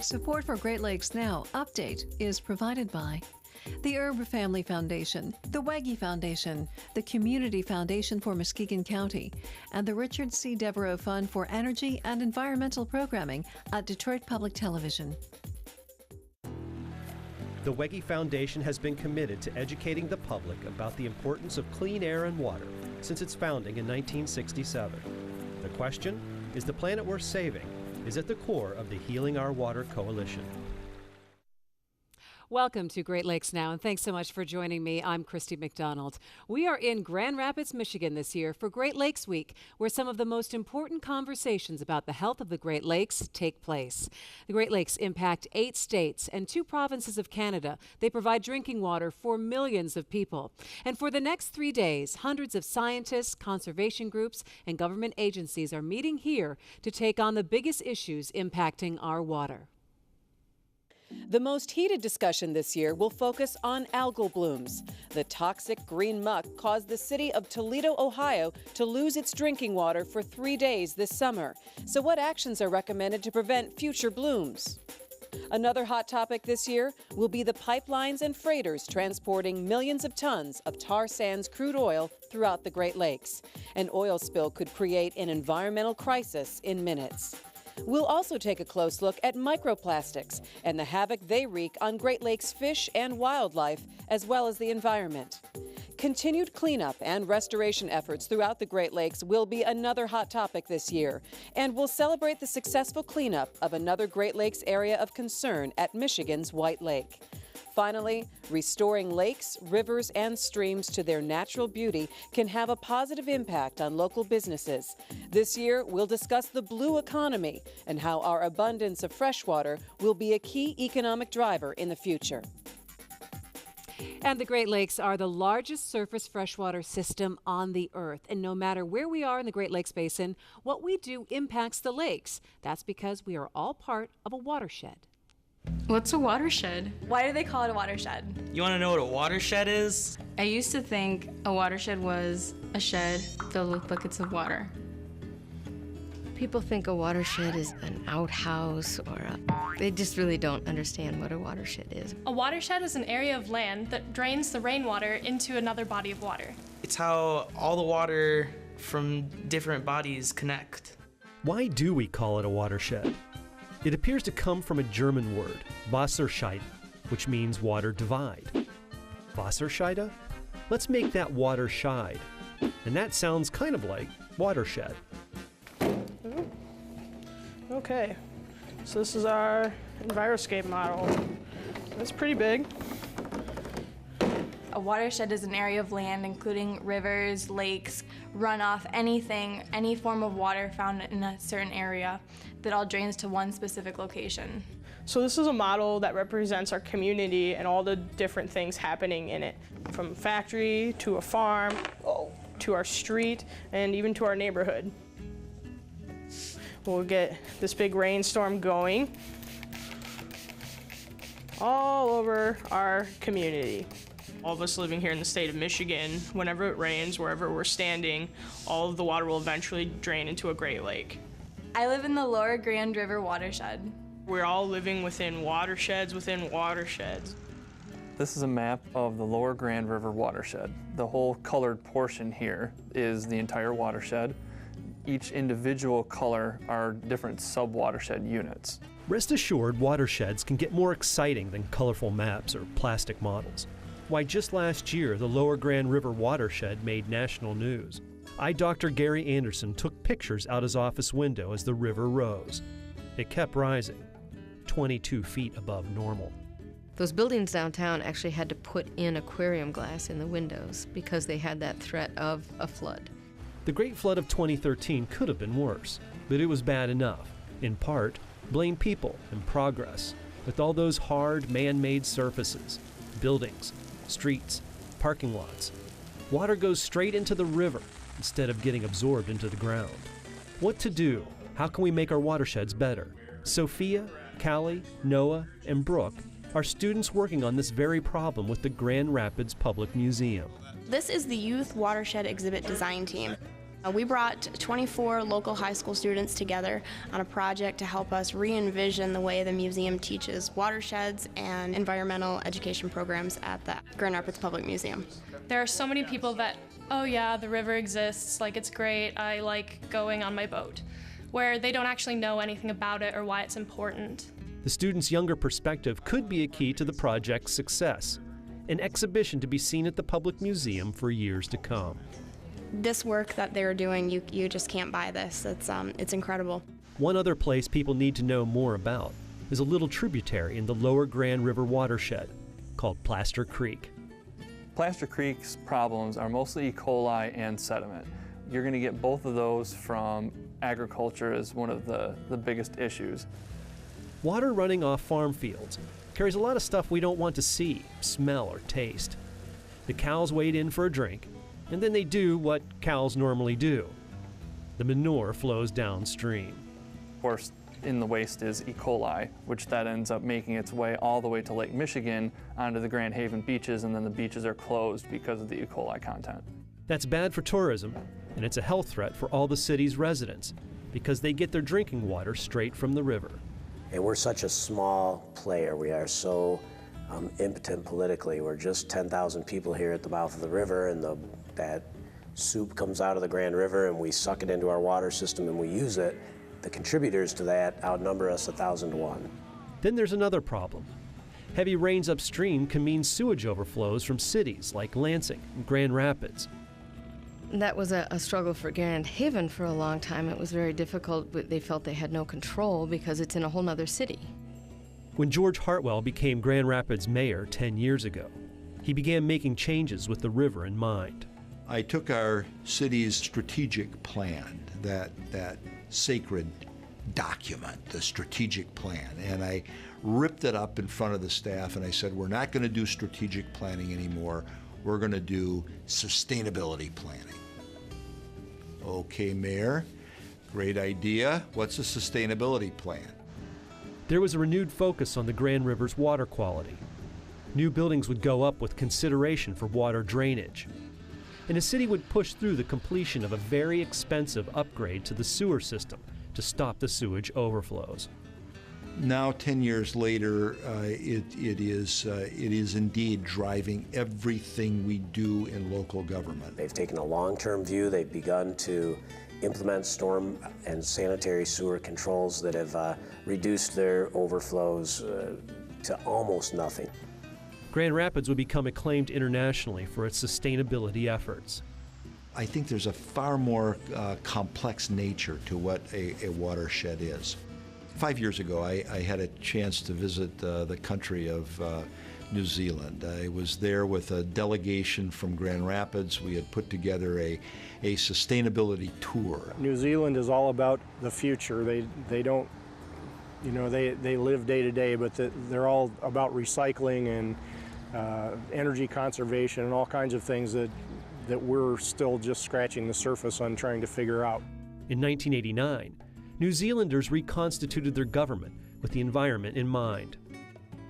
Support for Great Lakes Now update is provided by the Erb Family Foundation, the Wegge Foundation, the Community Foundation for Muskegon County, and the Richard C. Devereaux Fund for Energy and Environmental Programming at Detroit Public Television. The Wegge Foundation has been committed to educating the public about the importance of clean air and water since its founding in 1967. The question, is the planet worth saving, is at the core of the Healing Our Water Coalition. Welcome to Great Lakes Now, and thanks so much for joining me. I'm Christy McDonald. We are in Grand Rapids, Michigan this year for Great Lakes Week, where some of the most important conversations about the health of the Great Lakes take place. The Great Lakes impact 8 states and 2 provinces of Canada. They provide drinking water for millions of people. And for the next 3 days, hundreds of scientists, conservation groups, and government agencies are meeting here to take on the biggest issues impacting our water. The most heated discussion this year will focus on algal blooms. The toxic green muck caused the city of Toledo, Ohio, to lose its drinking water for 3 days this summer. So what actions are recommended to prevent future blooms? Another hot topic this year will be the pipelines and freighters transporting millions of tons of tar sands crude oil throughout the Great Lakes. An oil spill could create an environmental crisis in minutes. We'll also take a close look at microplastics and the havoc they wreak on Great Lakes fish and wildlife, as well as the environment. Continued cleanup and restoration efforts throughout the Great Lakes will be another hot topic this year, and we'll celebrate the successful cleanup of another Great Lakes area of concern at Michigan's White Lake. Finally, restoring lakes, rivers, and streams to their natural beauty can have a positive impact on local businesses. This year, we'll discuss the blue economy and how our abundance of fresh water will be a key economic driver in the future. And the Great Lakes are the largest surface freshwater system on the earth. And no matter where we are in the Great Lakes Basin, what we do impacts the lakes. That's because we are all part of a watershed. What's a watershed? Why do they call it a watershed? You want to know what a watershed is? I used to think a watershed was a shed filled with buckets of water. People think a watershed is an outhouse they just really don't understand what a watershed is. A watershed is an area of land that drains the rainwater into another body of water. It's how all the water from different bodies connect. Why do we call it a watershed? It appears to come from a German word, Wasserscheide, which means water divide. Wasserscheide? Let's make that waterscheid. And that sounds kind of like watershed. Okay, so this is our Enviroscape model. It's pretty big. A watershed is an area of land including rivers, lakes, runoff, anything, any form of water found in a certain area that all drains to one specific location. So this is a model that represents our community and all the different things happening in it, from factory to a farm, to our street, and even to our neighborhood. We'll get this big rainstorm going all over our community. All of us living here in the state of Michigan, whenever it rains, wherever we're standing, all of the water will eventually drain into a Great Lake. I live in the Lower Grand River watershed. We're all living within watersheds within watersheds. This is a map of the Lower Grand River watershed. The whole colored portion here is the entire watershed. Each individual color are different sub-watershed units. Rest assured, watersheds can get more exciting than colorful maps or plastic models. Why, just last year, the Lower Grand River watershed made national news. Eye doctor Gary Anderson took pictures out his office window as the river rose. It kept rising, 22 feet above normal. Those buildings downtown actually had to put in aquarium glass in the windows because they had that threat of a flood. The Great Flood of 2013 could have been worse, but it was bad enough. In part, blame people and progress, with all those hard, man-made surfaces, buildings, streets, parking lots. Water goes straight into the river instead of getting absorbed into the ground. What to do? How can we make our watersheds better? Sophia, Callie, Noah, and Brooke are students working on this very problem with the Grand Rapids Public Museum. This is the Youth Watershed Exhibit Design Team. We brought 24 local high school students together on a project to help us re-envision the way the museum teaches watersheds and environmental education programs at the Grand Rapids Public Museum. There are so many people that, oh yeah, the river exists, like it's great, I like going on my boat, where they don't actually know anything about it or why it's important. The students' younger perspective could be a key to the project's success, an exhibition to be seen at the public museum for years to come. This work that they're doing, you just can't buy this. It's incredible. One other place people need to know more about is a little tributary in the lower Grand River watershed called Plaster Creek. Plaster Creek's problems are mostly E. coli and sediment. You're going to get both of those from agriculture as one of the biggest issues. Water running off farm fields carries a lot of stuff we don't want to see, smell, or taste. The cows wade in for a drink, and then they do what cows normally do. The manure flows downstream. Of course, in the waste is E. coli, which that ends up making its way all the way to Lake Michigan onto the Grand Haven beaches, and then the beaches are closed because of the E. coli content. That's bad for tourism, and it's a health threat for all the city's residents because they get their drinking water straight from the river. And we're such a small player. We are so impotent politically. We're just 10,000 people here at the mouth of the river, and that soup comes out of the Grand River, and we suck it into our water system and we use it. The contributors to that outnumber us 1,000 to 1. Then there's another problem. Heavy rains upstream can mean sewage overflows from cities like Lansing and Grand Rapids. That was a struggle for Grand Haven for a long time. It was very difficult, but they felt they had no control because it's in a whole nother city. When George Heartwell became Grand Rapids mayor 10 years ago, he began making changes with the river in mind. I took our city's strategic plan, that sacred document, the strategic plan, and I ripped it up in front of the staff and I said, we're not going to do strategic planning anymore. We're going to do sustainability planning. Okay, Mayor, great idea. What's a sustainability plan? There was a renewed focus on the Grand River's water quality. New buildings would go up with consideration for water drainage. And the city would push through the completion of a very expensive upgrade to the sewer system to stop the sewage overflows. Now, 10 years later, it is indeed driving everything we do in local government. They've taken a long-term view. They've begun to implement storm and sanitary sewer controls that have reduced their overflows to almost nothing. Grand Rapids would become acclaimed internationally for its sustainability efforts. I think there's a far more complex nature to what a watershed is. 5 years ago, I had a chance to visit the country of New Zealand. I was there with a delegation from Grand Rapids. We had put together a sustainability tour. New Zealand is all about the future. They don't, you know, they live day to day, but they're all about recycling and energy conservation and all kinds of things that we're still just scratching the surface on trying to figure out. In 1989, New Zealanders reconstituted their government with the environment in mind.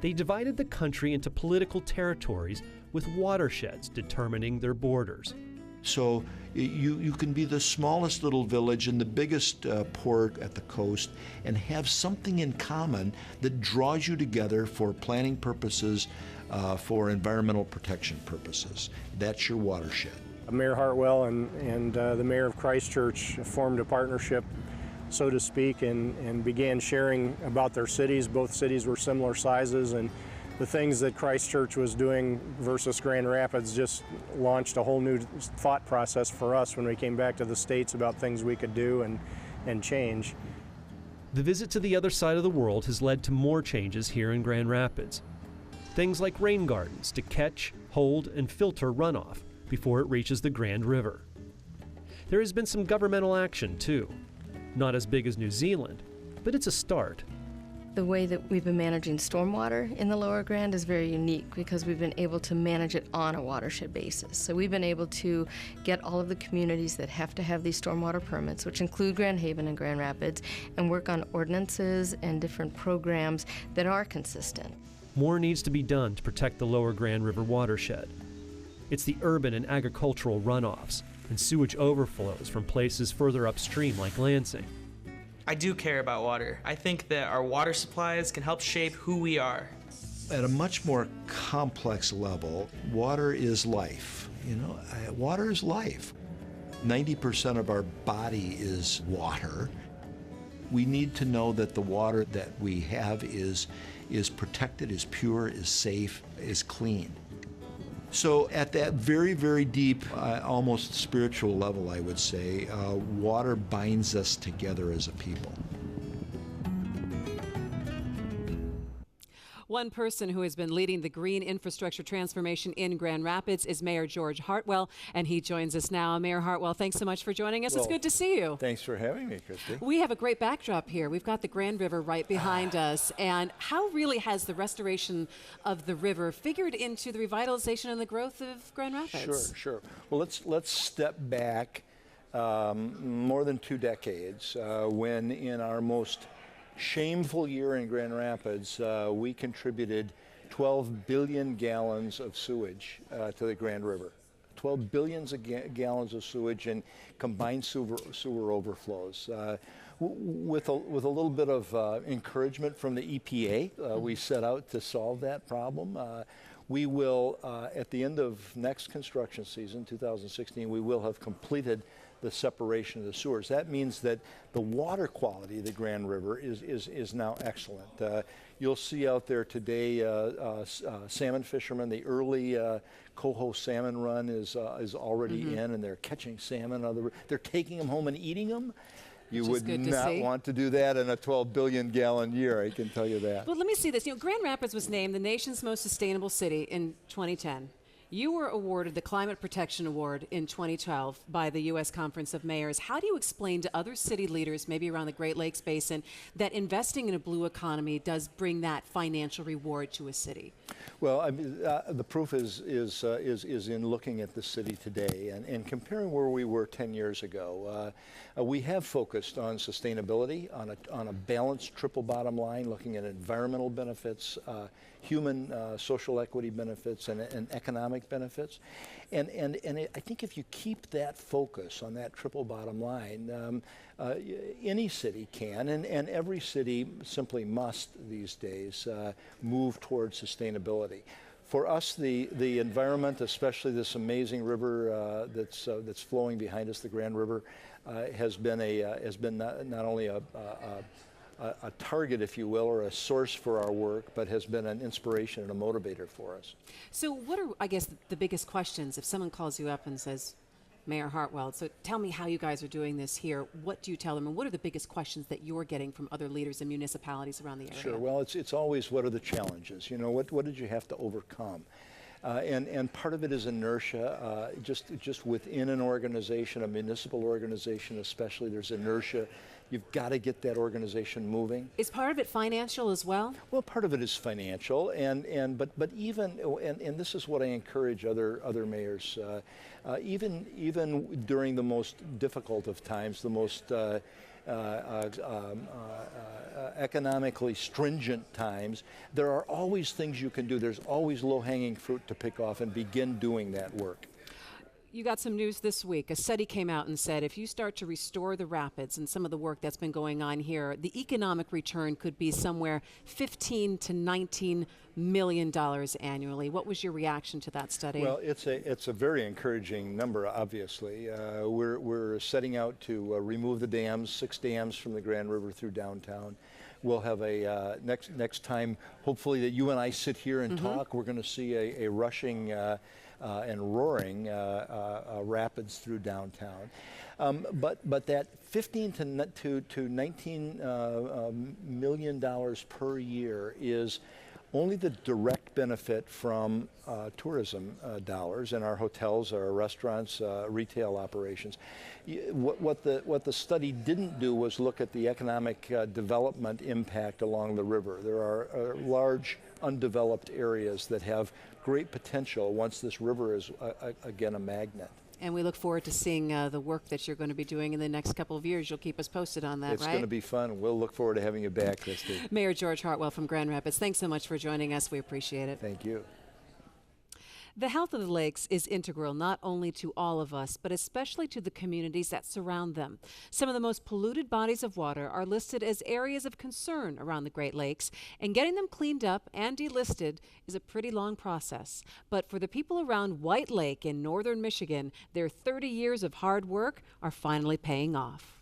They divided the country into political territories with watersheds determining their borders. So you can be the smallest little village in the biggest port at the coast and have something in common that draws you together for planning purposes, for environmental protection purposes. That's your watershed. Mayor Heartwell and the mayor of Christchurch formed a partnership, so to speak, and began sharing about their cities. Both cities were similar sizes, and the things that Christchurch was doing versus Grand Rapids just launched a whole new thought process for us when we came back to the States about things we could do and change. The visit to the other side of the world has led to more changes here in Grand Rapids. Things like rain gardens to catch, hold, and filter runoff before it reaches the Grand River. There has been some governmental action too. Not as big as New Zealand, but it's a start. The way that we've been managing stormwater in the Lower Grand is very unique because we've been able to manage it on a watershed basis. So we've been able to get all of the communities that have to have these stormwater permits, which include Grand Haven and Grand Rapids, and work on ordinances and different programs that are consistent. More needs to be done to protect the Lower Grand River watershed. It's the urban and agricultural runoffs, and sewage overflows from places further upstream like Lansing. I do care about water. I think that our water supplies can help shape who we are. At a much more complex level, water is life. Water is life. 90% of our body is water. We need to know that the water that we have is protected, is pure, is safe, is clean. So at that very, very deep, almost spiritual level, I would say, water binds us together as a people. One person who has been leading the green infrastructure transformation in Grand Rapids is Mayor George Heartwell, and he joins us now. Mayor Heartwell, thanks so much for joining us. Well, it's good to see you. Thanks for having me, Christy. We have a great backdrop here. We've got the Grand River right behind us. And how really has the restoration of the river figured into the revitalization and the growth of Grand Rapids? Sure. Well, let's step back more than 2 decades when in our most shameful year in Grand Rapids, we contributed 12 billion gallons of sewage to the Grand River. 12 billions of gallons of sewage and combined sewer overflows. With a little bit of encouragement from the EPA, we set out to solve that problem. We will, at the end of next construction season, 2016, we will have completed the separation of the sewers. That means that the water quality of the Grand River is now excellent. You'll see out there today salmon fishermen. The early coho salmon run is already in, and they're catching salmon. They're taking them home and eating them. You would not want to do that in a 12 billion gallon year, I can tell you that. Well, let me see this. Grand Rapids was named the nation's most sustainable city in 2010. You were awarded the Climate Protection Award in 2012 by the U.S. Conference of Mayors. How do you explain to other city leaders, maybe around the Great Lakes Basin, that investing in a blue economy does bring that financial reward to a city? Well, I mean, the proof is in looking at the city today and comparing where we were 10 years ago. We have focused on sustainability, on a balanced triple bottom line, looking at environmental benefits, human social equity benefits, and economic benefits. And I think if you keep that focus on that triple bottom line, any city can, and every city simply must these days move towards sustainability. For us, the environment, especially this amazing river that's flowing behind us, the Grand River, has been not only a target, if you will, or a source for our work, but has been an inspiration and a motivator for us. So what are, I guess, the biggest questions if someone calls you up and says, Mayor Heartwell, so tell me how you guys are doing this here. What do you tell them, and what are the biggest questions that you're getting from other leaders and municipalities around the area? Sure. Well, it's always what are the challenges? What did you have to overcome? And part of it is inertia. Just within an organization, a municipal organization especially, there's inertia. You've got to get that organization moving. Is part of it financial as well? Well, part of it is financial, but even and this is what I encourage other mayors. Even during the most difficult of times, the most economically stringent times, there are always things you can do. There's always low-hanging fruit to pick off and begin doing that work. You got some news this week. A study came out and said if you start to restore the rapids and some of the work that's been going on here, the economic return could be somewhere $15 to $19 million annually. What was your reaction to that study? Well, it's a very encouraging number, obviously. We're setting out to remove the dams, 6 dams from the Grand River through downtown. We'll have a next time, hopefully, that you and I sit here and talk, we're going to see a rushing and roaring rapids through downtown. But that $15 to $19 million per year is only the direct benefit from tourism dollars in our hotels, our restaurants, retail operations. What the study didn't do was look at the economic development impact along the river. There are large undeveloped areas that have great potential once this river is again a magnet. And we look forward to seeing the work that you're going to be doing in the next couple of years. You'll keep us posted on that, right? It's going to be fun. We'll look forward to having you back, Christy. Mayor George Heartwell from Grand Rapids, thanks so much for joining us. We appreciate it. Thank you. The health of the lakes is integral not only to all of us, but especially to the communities that surround them. Some of the most polluted bodies of water are listed as areas of concern around the Great Lakes, and getting them cleaned up and delisted is a pretty long process. But for the people around White Lake in northern Michigan, their 30 years of hard work are finally paying off.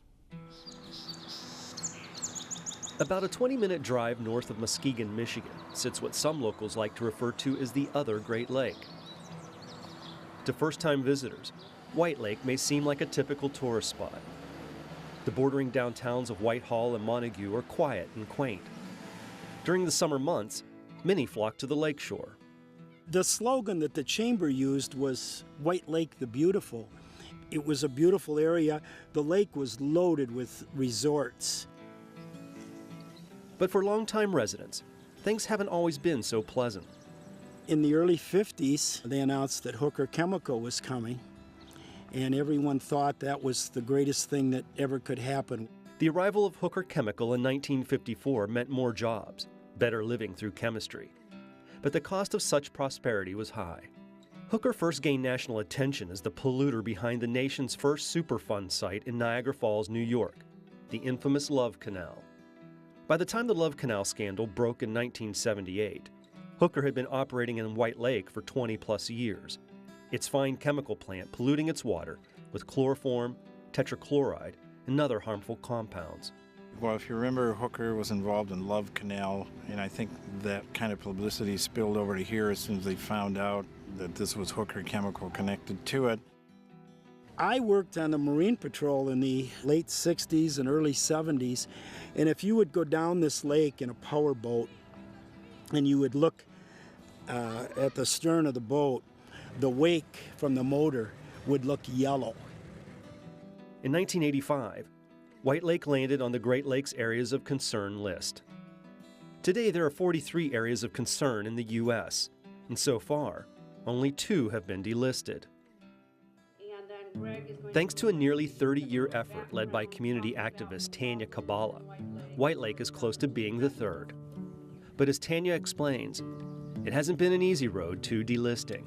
About a 20-minute drive north of Muskegon, Michigan, sits what some locals like to refer to as the other Great Lake. To first-time visitors, White Lake may seem like a typical tourist spot. The bordering downtowns of Whitehall and Montague are quiet and quaint. During the summer months, many flock to the lakeshore. The slogan that the chamber used was White Lake the Beautiful. It was a beautiful area. The lake was loaded with resorts. But for longtime residents, things haven't always been so pleasant. In the early 50s, they announced that Hooker Chemical was coming, and everyone thought that was the greatest thing that ever could happen. The arrival of Hooker Chemical in 1954 meant more jobs, better living through chemistry. But the cost of such prosperity was high. Hooker first gained national attention as the polluter behind the nation's first Superfund site in Niagara Falls, New York, the infamous Love Canal. By the time the Love Canal scandal broke in 1978, Hooker had been operating in White Lake for 20-plus years, its fine chemical plant polluting its water with chloroform, tetrachloride, and other harmful compounds. Well, if you remember, Hooker was involved in Love Canal, and I think that kind of publicity spilled over to here as soon as they found out that this was Hooker Chemical connected to it. I worked on the Marine Patrol in the late 60s and early 70s, and if you would go down this lake in a power boat and you would look at the stern of the boat, the wake from the motor would look yellow. In 1985, White Lake landed on the Great Lakes Areas of Concern list. Today, there are 43 areas of concern in the U.S., and so far, only 2 have been delisted. Thanks to a nearly 30-year effort led by community activist Tanya Kabala, White Lake is close to being the 3rd. But as Tanya explains, it hasn't been an easy road to delisting.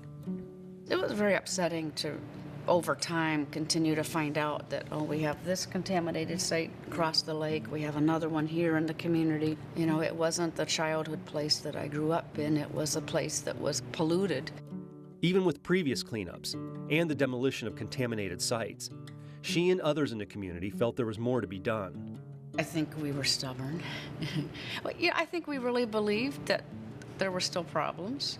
It was very upsetting to, over time, continue to find out that, oh, we have this contaminated site across the lake, we have another one here in the community. You know, it wasn't the childhood place that I grew up in, it was a place that was polluted. Even with previous cleanups and the demolition of contaminated sites, she and others in the community felt there was more to be done. I think we were stubborn. Well, yeah, I think we really believed that there were still problems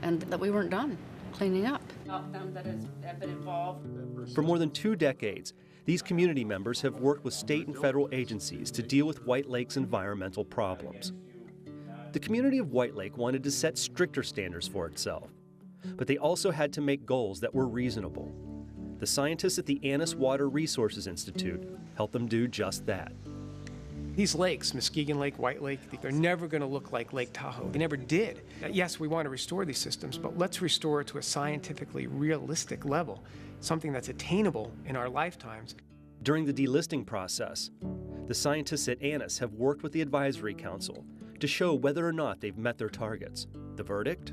and that we weren't done cleaning up. Them that have been involved. For more than 2 decades, these community members have worked with state and federal agencies to deal with White Lake's environmental problems. The community of White Lake wanted to set stricter standards for itself, but they also had to make goals that were reasonable. The scientists at the Annis Water Resources Institute helped them do just that. These lakes, Muskegon Lake, White Lake, they're never going to look like Lake Tahoe. They never did. Yes, we want to restore these systems, but let's restore it to a scientifically realistic level, something that's attainable in our lifetimes. During the delisting process, the scientists at Annis have worked with the Advisory Council to show whether or not they've met their targets. The verdict?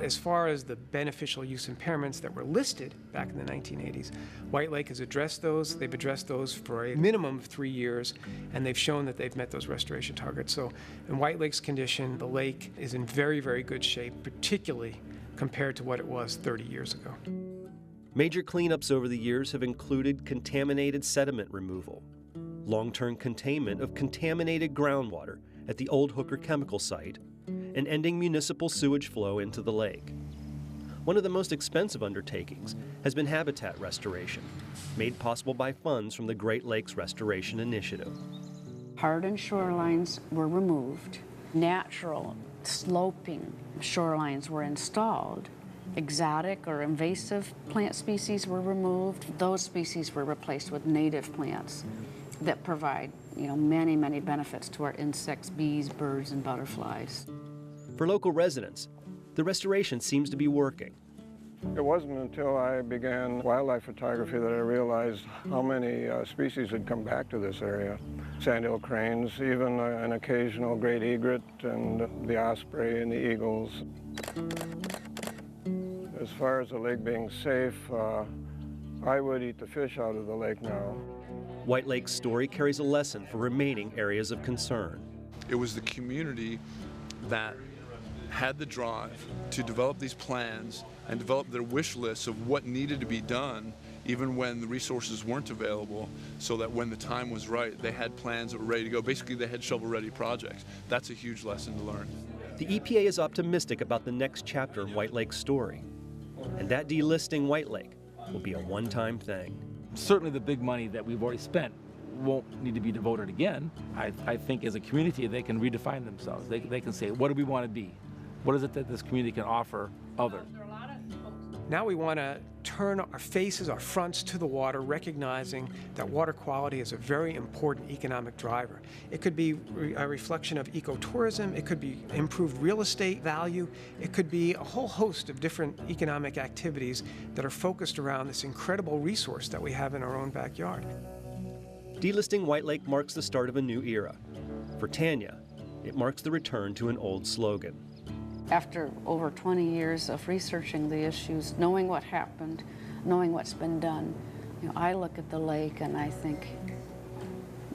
As far as the beneficial use impairments that were listed back in the 1980s, White Lake has addressed those. They've addressed those for a minimum of 3 years, and they've shown that they've met those restoration targets. So in White Lake's condition, the lake is in very, very good shape, particularly compared to what it was 30 years ago. Major cleanups over the years have included contaminated sediment removal, long-term containment of contaminated groundwater at the old Hooker Chemical site, and ending municipal sewage flow into the lake. One of the most expensive undertakings has been habitat restoration, made possible by funds from the Great Lakes Restoration Initiative. Hardened shorelines were removed. Natural sloping shorelines were installed. Exotic or invasive plant species were removed. Those species were replaced with native plants that provide, many, many benefits to our insects, bees, birds, and butterflies. For local residents, the restoration seems to be working. It wasn't until I began wildlife photography that I realized how many species had come back to this area. Sandhill cranes, even an occasional great egret, and the osprey and the eagles. As far as the lake being safe, I would eat the fish out of the lake now. White Lake's story carries a lesson for remaining areas of concern. It was the community that had the drive to develop these plans and develop their wish lists of what needed to be done, even when the resources weren't available, so that when the time was right, they had plans that were ready to go. Basically, they had shovel-ready projects. That's a huge lesson to learn. The EPA is optimistic about the next chapter in White Lake's story, and that delisting White Lake will be a one-time thing. Certainly the big money that we've already spent won't need to be devoted again. I think as a community they can redefine themselves. They can say, what do we want to be? What is it that this community can offer others? Now we want to turn our faces, our fronts to the water, recognizing that water quality is a very important economic driver. It could be a reflection of ecotourism, it could be improved real estate value, it could be a whole host of different economic activities that are focused around this incredible resource that we have in our own backyard. Delisting White Lake marks the start of a new era. For Tanya, it marks the return to an old slogan. After over 20 years of researching the issues, knowing what happened, knowing what's been done, I look at the lake and I think,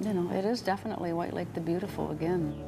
it is definitely White Lake the Beautiful again.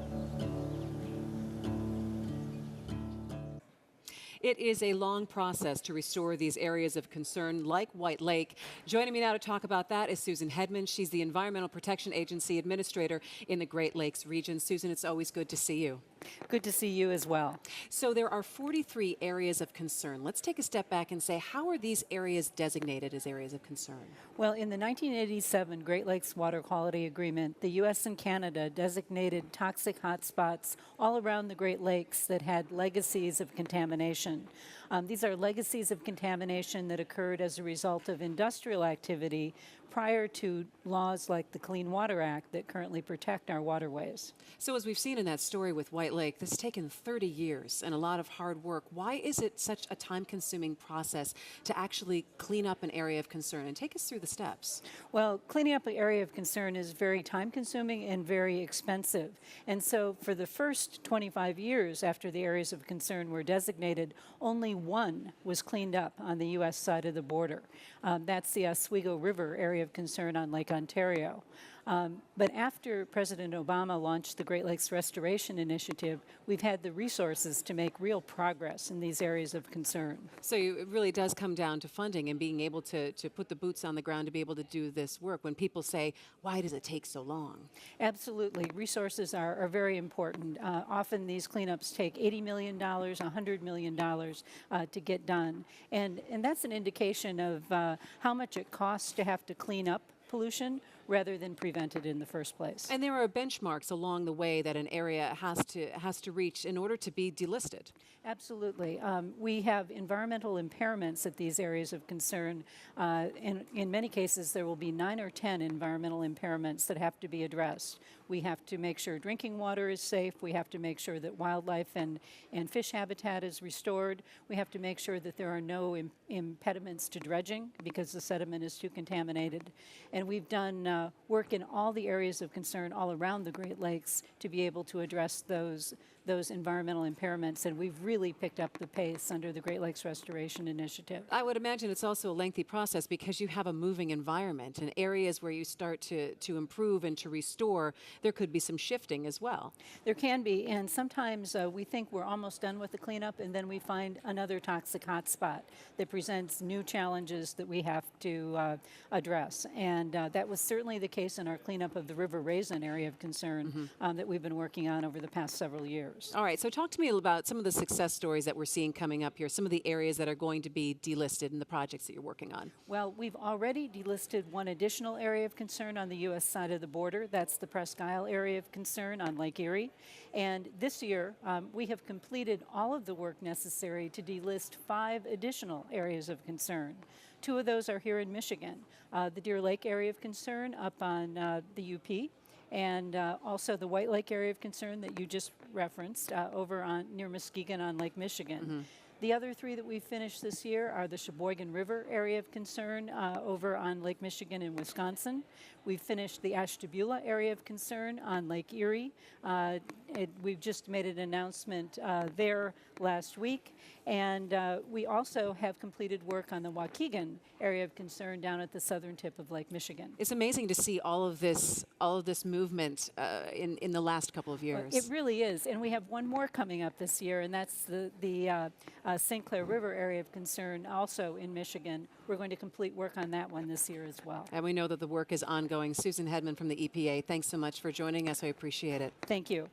It is a long process to restore these areas of concern like White Lake. Joining me now to talk about that is Susan Headman. She's the Environmental Protection Agency Administrator in the Great Lakes region. Susan, it's always good to see you. Good to see you as well. So there are 43 areas of concern. Let's take a step back and say, how are these areas designated as areas of concern? Well, in the 1987 Great Lakes Water Quality Agreement, the U.S. and Canada designated toxic hotspots all around the Great Lakes that had legacies of contamination. These are legacies of contamination that occurred as a result of industrial activity prior to laws like the Clean Water Act that currently protect our waterways. So as we've seen in that story with White Lake, this has taken 30 years and a lot of hard work. Why is it such a time-consuming process to actually clean up an area of concern? And take us through the steps. Well, cleaning up an area of concern is very time-consuming and very expensive. And so for the first 25 years after the areas of concern were designated, only one was cleaned up on the U.S. side of the border. That's the Oswego River area of concern on Lake Ontario. But after President Obama launched the Great Lakes Restoration Initiative, we've had the resources to make real progress in these areas of concern. So it really does come down to funding and being able to put the boots on the ground to be able to do this work. When people say, why does it take so long? Absolutely. Resources are very important. Often these cleanups take $80 million, $100 million to get done. And that's an indication of how much it costs to have to clean up pollution rather than prevent it in the first place. And there are benchmarks along the way that an area has to reach in order to be delisted. Absolutely. We have environmental impairments at these areas of concern. In many cases, there will be 9 or 10 environmental impairments that have to be addressed. We have to make sure drinking water is safe. We have to make sure that wildlife and fish habitat is restored. We have to make sure that there are no impediments to dredging because the sediment is too contaminated. And we've done work in all the areas of concern all around the Great Lakes to be able to address those environmental impairments, and we've really picked up the pace under the Great Lakes Restoration Initiative. I would imagine it's also a lengthy process because you have a moving environment, and areas where you start to improve and to restore, there could be some shifting as well. There can be, and sometimes we think we're almost done with the cleanup, and then we find another toxic hotspot that presents new challenges that we have to address. And that was certainly the case in our cleanup of the River Raisin area of concern that we've been working on over the past several years. All right, so talk to me about some of the success stories that we're seeing coming up here, some of the areas that are going to be delisted in the projects that you're working on. Well, we've already delisted one additional area of concern on the U.S. side of the border. That's the Presque Isle area of concern on Lake Erie. And this year, we have completed all of the work necessary to delist 5 additional areas of concern. 2 of those are here in Michigan. The Deer Lake area of concern up on the UP, and also the White Lake area of concern that you just referenced over near Muskegon on Lake Michigan. The other 3 that we've finished this year are the Sheboygan River area of concern over on Lake Michigan in Wisconsin. We've finished the Ashtabula area of concern on Lake Erie. We've just made an announcement there last week. And we also have completed work on the Waukegan area of concern down at the southern tip of Lake Michigan. It's amazing to see all of this movement in the last couple of years. It really is, and we have one more coming up this year, and that's the St. Clair River area of concern, also in Michigan. We're going to complete work on that one this year as well. And we know that the work is ongoing. Susan Hedman from the EPA, thanks so much for joining us. I appreciate it. Thank you.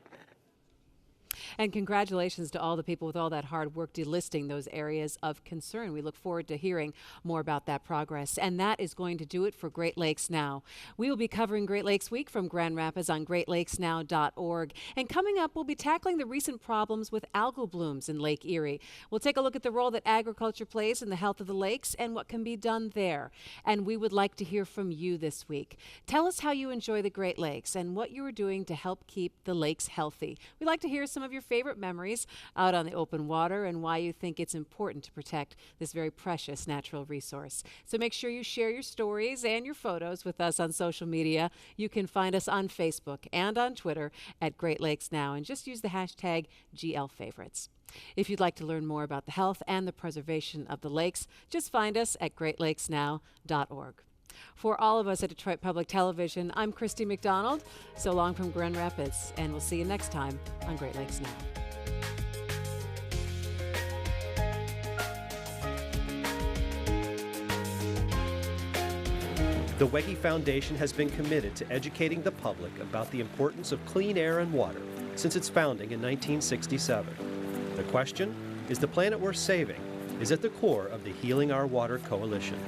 And congratulations to all the people with all that hard work delisting those areas of concern. We look forward to hearing more about that progress. And that is going to do it for Great Lakes Now. We will be covering Great Lakes Week from Grand Rapids on greatlakesnow.org. And coming up, we'll be tackling the recent problems with algal blooms in Lake Erie. We'll take a look at the role that agriculture plays in the health of the lakes and what can be done there. And we would like to hear from you this week. Tell us how you enjoy the Great Lakes and what you are doing to help keep the lakes healthy. We'd like to hear some of your favorite memories out on the open water and why you think it's important to protect this very precious natural resource. So make sure you share your stories and your photos with us on social media. You can find us on Facebook and on Twitter at Great Lakes Now, and just use the hashtag GLFavorites. If you'd like to learn more about the health and the preservation of the lakes, just find us at greatlakesnow.org. For all of us at Detroit Public Television, I'm Christy McDonald. So long from Grand Rapids, and we'll see you next time on Great Lakes Now. The Wege Foundation has been committed to educating the public about the importance of clean air and water since its founding in 1967. The question, is the planet worth saving, is at the core of the Healing Our Water Coalition.